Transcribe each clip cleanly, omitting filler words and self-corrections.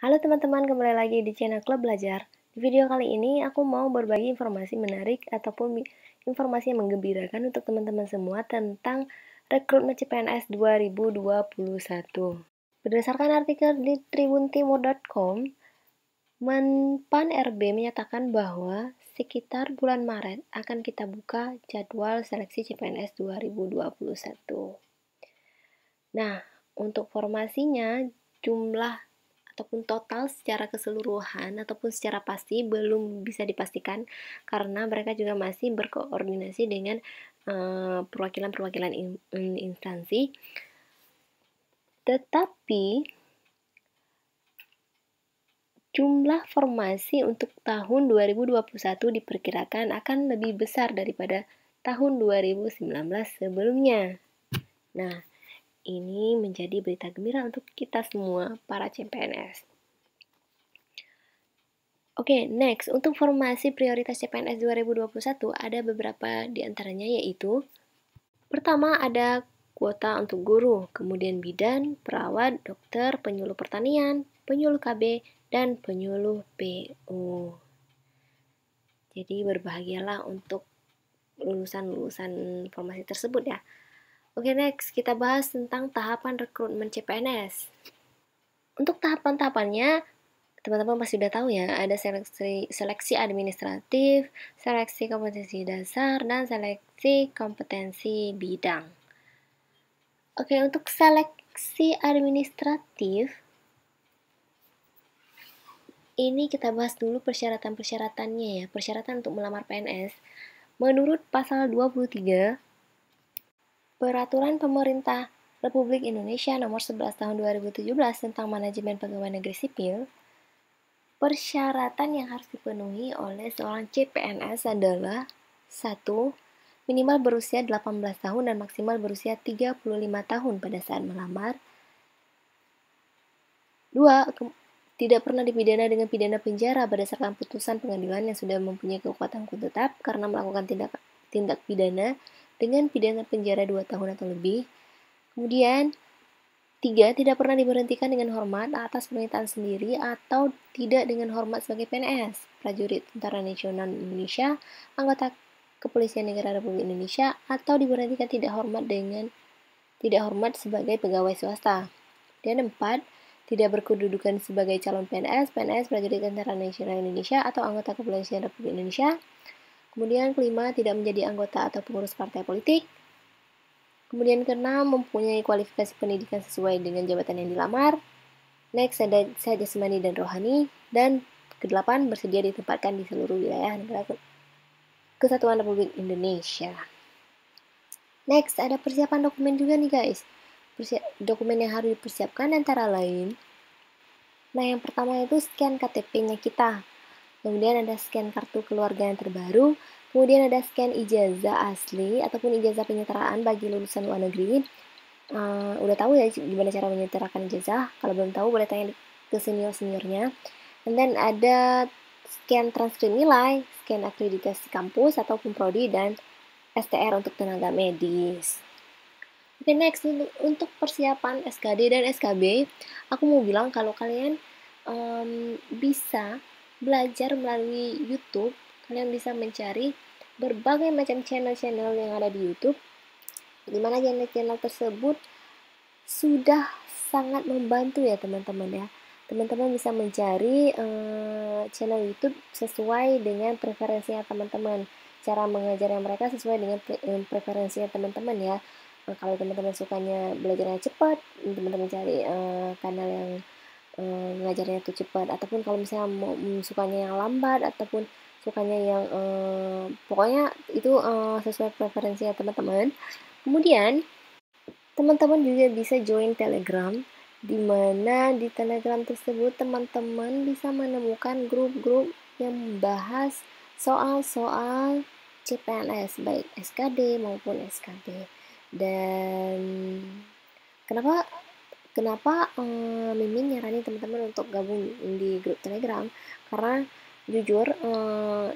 Halo teman-teman, kembali lagi di channel Klub Belajar. Di video kali ini aku mau berbagi informasi menarik ataupun informasi yang menggembirakan untuk teman-teman semua tentang rekrutmen CPNS 2021. Berdasarkan artikel di tribuntimur.com, Menpan RB menyatakan bahwa sekitar bulan Maret akan kita buka jadwal seleksi CPNS 2021. Nah, untuk formasinya, jumlah ataupun total secara keseluruhan ataupun secara pasti belum bisa dipastikan karena mereka juga masih berkoordinasi dengan perwakilan-perwakilan instansi. Tetapi jumlah formasi untuk tahun 2021 diperkirakan akan lebih besar daripada tahun 2019 sebelumnya. Nah, ini menjadi berita gembira untuk kita semua para CPNS. Oke, next. Untuk formasi prioritas CPNS 2021 ada beberapa diantaranya yaitu pertama ada kuota untuk guru, kemudian bidan, perawat, dokter, penyuluh pertanian, penyuluh KB, dan penyuluh PU. Jadi berbahagialah untuk lulusan-lulusan formasi tersebut ya. Oke, next. Kita bahas tentang tahapan rekrutmen CPNS. Untuk tahapan-tahapannya, teman-teman pasti sudah tahu ya, ada seleksi administratif, seleksi kompetensi dasar, dan seleksi kompetensi bidang. Oke, untuk seleksi administratif, ini kita bahas dulu persyaratan-persyaratannya ya, persyaratan untuk melamar PNS. Menurut pasal 23, Peraturan Pemerintah Republik Indonesia Nomor 11 Tahun 2017 tentang Manajemen Pegawai Negeri Sipil, persyaratan yang harus dipenuhi oleh seorang CPNS adalah 1. Minimal berusia 18 tahun dan maksimal berusia 35 tahun pada saat melamar. 2. Tidak pernah dipidana dengan pidana penjara berdasarkan putusan pengadilan yang sudah mempunyai kekuatan hukum tetap karena melakukan tindak pidana dengan pidana penjara 2 tahun atau lebih. Kemudian 3. Tidak pernah diberhentikan dengan hormat atas permintaan sendiri atau tidak dengan hormat sebagai PNS, prajurit Tentara Nasional Indonesia, anggota Kepolisian Negara Republik Indonesia, atau diberhentikan tidak hormat sebagai pegawai swasta. Dan 4. Tidak berkedudukan sebagai calon PNS, prajurit Tentara Nasional Indonesia, atau anggota Kepolisian Republik Indonesia. Kemudian kelima, tidak menjadi anggota atau pengurus partai politik. Kemudian keenam, mempunyai kualifikasi pendidikan sesuai dengan jabatan yang dilamar. Next, ada sehat jasmani dan rohani. Dan kedelapan, bersedia ditempatkan di seluruh wilayah negara Kesatuan Republik Indonesia. Next, ada persiapan dokumen juga nih guys. Dokumen yang harus dipersiapkan antara lain. Nah, yang pertama itu scan KTP-nya kita. Kemudian ada scan kartu keluarga yang terbaru. Kemudian ada scan ijazah asli ataupun ijazah penyetaraan bagi lulusan luar negeri. Udah tahu ya gimana cara menyetarakan ijazah? Kalau belum tahu boleh tanya ke senior-seniornya. And then ada scan transkrip nilai, scan akreditasi kampus ataupun prodi, dan STR untuk tenaga medis. Oke, next untuk persiapan SKD dan SKB, aku mau bilang kalau kalian bisa belajar melalui YouTube. Kalian bisa mencari berbagai macam channel-channel yang ada di YouTube, di mana channel-channel tersebut sudah sangat membantu ya teman-teman ya. Teman-teman bisa mencari channel YouTube sesuai dengan preferensinya teman-teman. Cara mengajarnya mereka sesuai dengan preferensinya teman-teman ya. Kalau teman-teman sukanya belajarnya cepat, teman-teman cari kanal yang ngajarnya itu cepat, ataupun kalau misalnya sukanya yang lambat ataupun sukanya yang pokoknya itu sesuai preferensinya teman-teman. Kemudian teman-teman juga bisa join Telegram, di mana di Telegram tersebut teman-teman bisa menemukan grup-grup yang membahas soal-soal CPNS baik SKD maupun SKB. Dan kenapa Mimin nyaranin teman-teman untuk gabung di grup Telegram? Karena jujur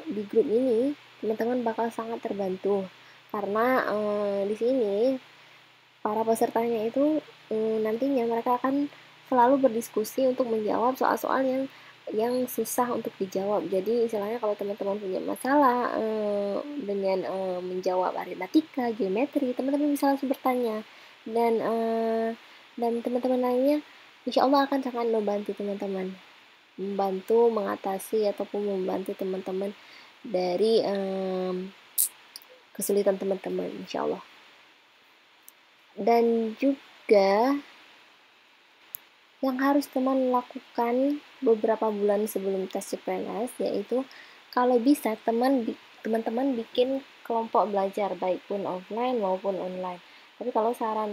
di grup ini teman-teman bakal sangat terbantu karena di sini para pesertanya itu nantinya mereka akan selalu berdiskusi untuk menjawab soal-soal yang susah untuk dijawab. Jadi istilahnya kalau teman-teman punya masalah dengan menjawab aritmatika, geometri, teman-teman bisa langsung bertanya, dan teman-teman lainnya insya Allah akan sangat membantu teman-teman, membantu mengatasi ataupun membantu teman-teman dari kesulitan teman-teman insya Allah. Dan juga yang harus teman lakukan beberapa bulan sebelum tes CPNS, yaitu kalau bisa teman-teman bikin kelompok belajar, baik pun offline maupun online. Tapi kalau saran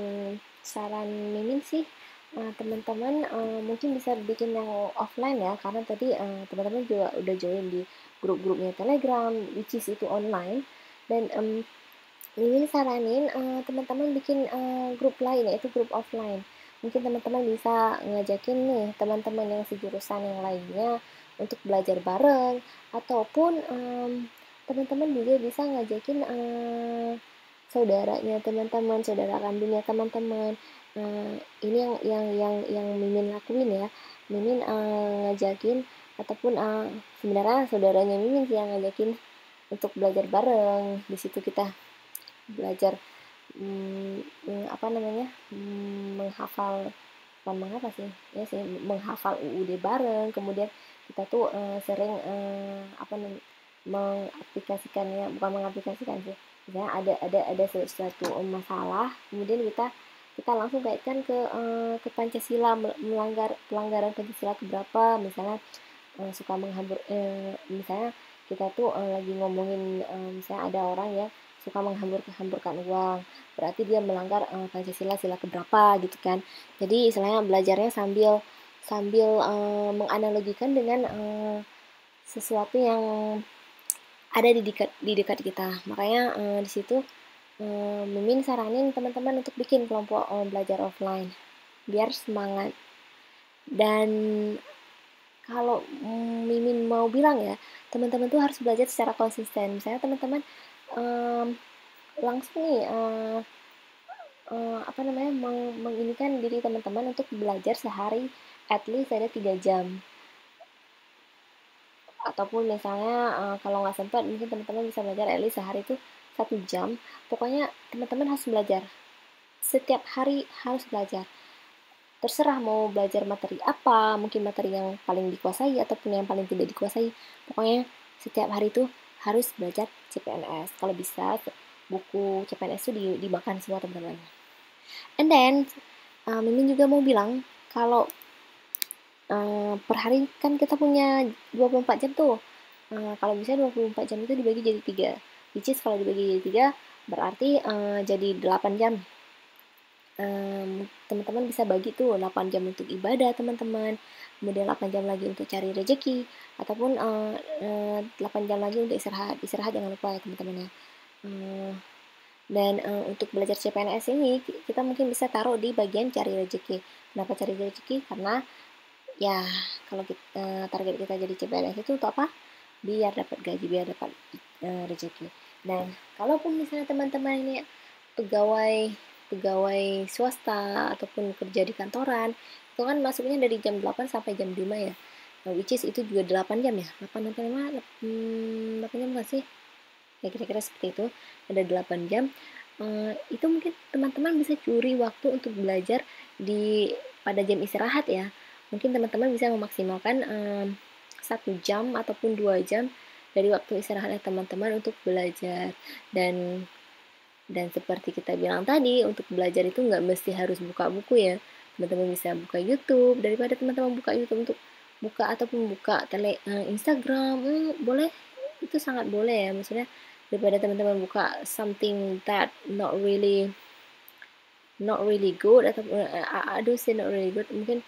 Mimin sih, teman-teman mungkin bisa bikin yang offline ya, karena tadi teman-teman juga udah join di grup-grupnya Telegram, which is itu online. Dan Mimin saranin teman-teman bikin grup lain, yaitu grup offline. Mungkin teman-teman bisa ngajakin nih teman-teman yang sejurusan yang lainnya untuk belajar bareng, ataupun teman-teman juga bisa ngajakin saudaranya teman-teman, saudara kandungnya teman-teman. Ini yang Mimin lakuin ya. Mimin ngajakin, ataupun sebenarnya saudaranya Mimin sih yang ngajakin untuk belajar bareng. Di situ kita belajar menghafal, bukan menghafal sih ya sih, menghafal UUD bareng. Kemudian kita tuh sering mengaplikasikannya, bukan mengaplikasikan sih, misalnya ada sesuatu masalah, kemudian kita langsung kaitkan ke Pancasila, pelanggaran Pancasila keberapa, misalnya suka menghambur, misalnya kita tuh lagi ngomongin misalnya ada orang yang suka menghamburkan uang, berarti dia melanggar Pancasila sila keberapa gitu kan. Jadi istilahnya belajarnya sambil menganalogikan dengan sesuatu yang ada di dekat kita. Makanya di situ Mimin saranin teman-teman untuk bikin kelompok belajar offline biar semangat. Dan kalau Mimin mau bilang ya, teman-teman tuh harus belajar secara konsisten. Misalnya teman-teman langsung nih menginikan diri teman-teman untuk belajar sehari at least ada 3 jam. Ataupun misalnya kalau nggak sempat, mungkin teman-teman bisa belajar at least sehari itu 1 jam. Pokoknya teman-teman harus belajar. Setiap hari harus belajar. Terserah mau belajar materi apa, mungkin materi yang paling dikuasai ataupun yang paling tidak dikuasai. Pokoknya setiap hari itu harus belajar CPNS. Kalau bisa buku CPNS itu dimakan semua teman-teman. And then Mimin juga mau bilang kalau per hari kan kita punya 24 jam tuh. Kalau bisa 24 jam itu dibagi jadi 3. Which is kalau dibagi jadi 3 berarti jadi 8 jam. Teman-teman bisa bagi tuh 8 jam untuk ibadah teman-teman, kemudian 8 jam lagi untuk cari rezeki, ataupun 8 jam lagi untuk istirahat jangan lupa ya teman-teman ya. Dan untuk belajar CPNS ini kita mungkin bisa taruh di bagian cari rezeki. Kenapa cari rezeki? Karena ya kalau target kita jadi CPNS itu untuk apa? Biar dapat gaji, biar dapat rezeki. Dan kalaupun misalnya teman-teman ini pegawai swasta ataupun kerja di kantoran, itu kan masuknya dari jam 8 sampai jam 5 ya. Which is itu juga 8 jam ya. 8 sampai 5 8 jam nggak sih? Ya kira-kira seperti itu. Ada 8 jam. Itu mungkin teman-teman bisa curi waktu untuk belajar pada jam istirahat ya. Mungkin teman-teman bisa memaksimalkan 1 jam ataupun 2 jam dari waktu istirahatnya teman-teman untuk belajar. Dan seperti kita bilang tadi, untuk belajar itu nggak mesti harus buka buku ya. Teman-teman bisa buka YouTube, daripada teman-teman buka YouTube untuk buka ataupun buka Instagram, boleh, itu sangat boleh ya. Maksudnya daripada teman-teman buka something that not really good, atau I don't say not really good, mungkin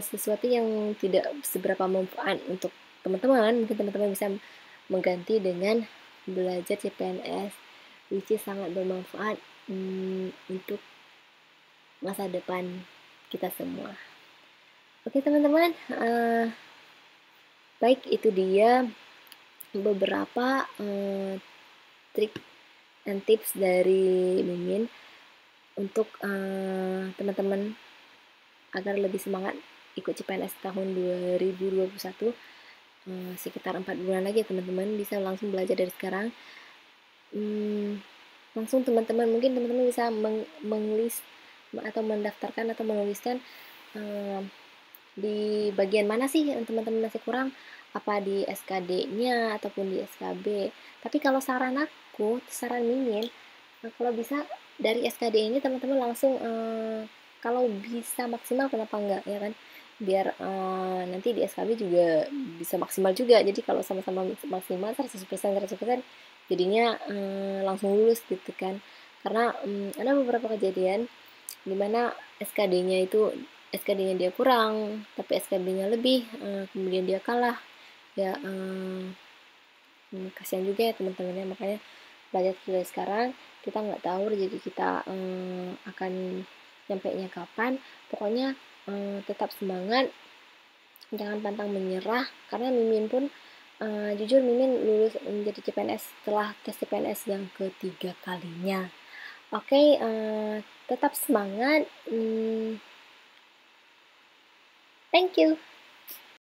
sesuatu yang tidak seberapa manfaat untuk teman-teman, mungkin teman-teman bisa mengganti dengan belajar CPNS, which is sangat bermanfaat untuk masa depan kita semua. Oke teman-teman, baik itu dia beberapa trik and tips dari Mimin untuk teman-teman agar lebih semangat ikut CPNS tahun 2021. Sekitar 4 bulan lagi ya teman-teman, bisa langsung belajar dari sekarang. Langsung teman-teman, mungkin teman-teman bisa menglist atau mendaftarkan atau menuliskan di bagian mana sih yang teman-teman masih kurang, apa di SKD-nya ataupun di SKB. Tapi kalau saran Mimin, kalau bisa dari SKD ini teman-teman langsung kalau bisa maksimal kenapa enggak ya kan, biar nanti di SKB juga bisa maksimal juga. Jadi kalau sama-sama maksimal 100% jadinya langsung lulus gitu kan. Karena ada beberapa kejadian dimana SKD-nya dia kurang tapi SKB-nya lebih, kemudian dia kalah ya. Kasihan juga ya teman-temannya. Makanya belajar dari sekarang, kita nggak tahu rezeki kita akan nyampe nya kapan. Pokoknya tetap semangat, jangan pantang menyerah, karena Mimin pun jujur Mimin lulus menjadi CPNS setelah tes CPNS yang ketiga kalinya. Oke, tetap semangat. Thank you.